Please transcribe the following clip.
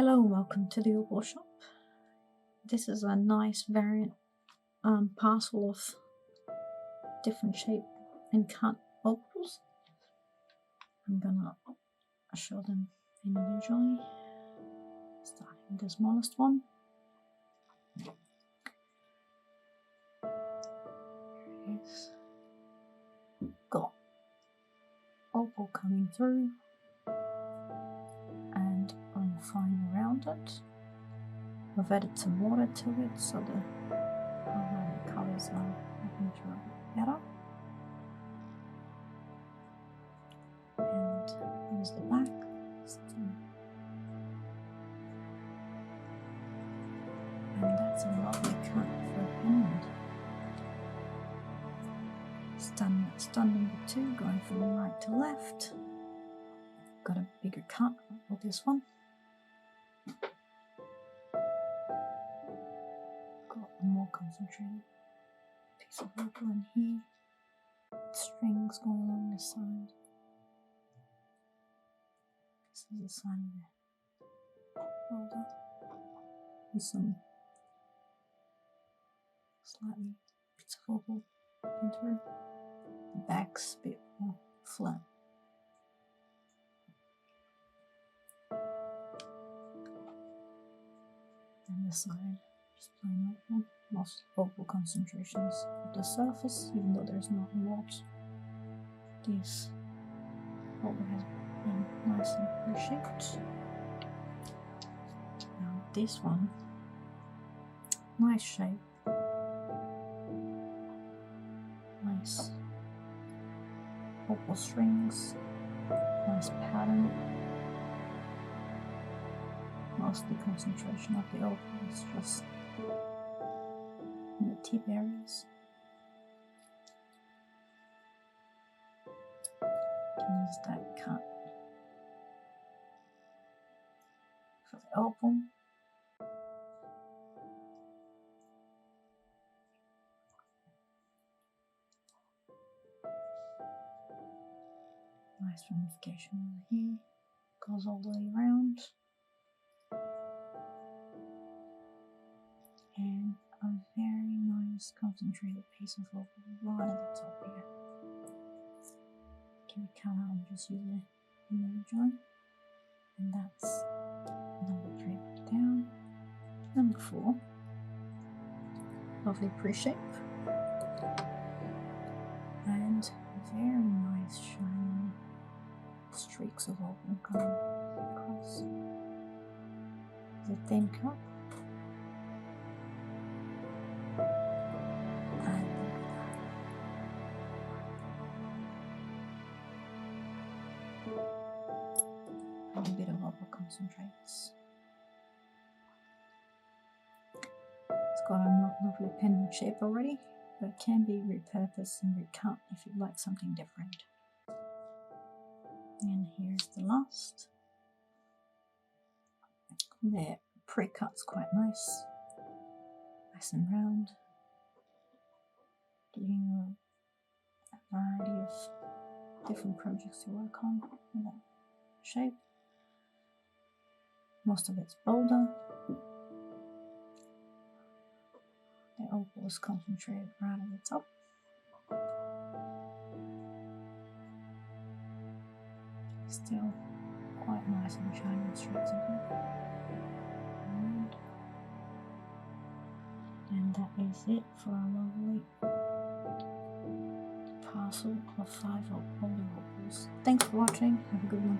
Hello, welcome to the OpalShop. This is a nice variant parcel of different shape and cut opals. I'm gonna show them individually, starting with the smallest one. Here it is. Got opal coming through and I'm fine around it. I've added some water to it so the colours are making sure a bit better. And here's the back. And that's a lovely cut for a pendant. Stand number 2, going from right to left. Got a bigger cut with this one. Got a more concentrated piece of opal in here. Strings going along the side. This is the side of the Boulder with some slightly bits of opal popping through. The back's a bit more flat. And the side, just plain opal. Most opal concentrations at the surface, even though there's not a lot. This opal has been nicely reshaped. Now this one, nice shape, nice opal strings, nice pattern. Most of the concentration of the opal is just in the tip areas. Use that cut for the opal. Nice ramification over here, goes all the way around. And a very nice concentrated piece of opal right at the top here. Can we cut out and just use it individually? And that's number 3 down. Number 4. Lovely pre-shape. And very nice shiny streaks of opal coming across. The thin cut. And a bit of opal concentrates. It's got a lovely pendant shape already, but it can be repurposed and recut if you'd like something different. And here's the last. The pre-cut's quite nice and round, giving you a variety of different projects to work on in that shape. Most of it's Boulder. The opal is concentrated right at the top. Still quite nice and shiny streaks of it. And that is it for a lovely parcel of 5 Boulder opals. Thanks for watching. Have a good one.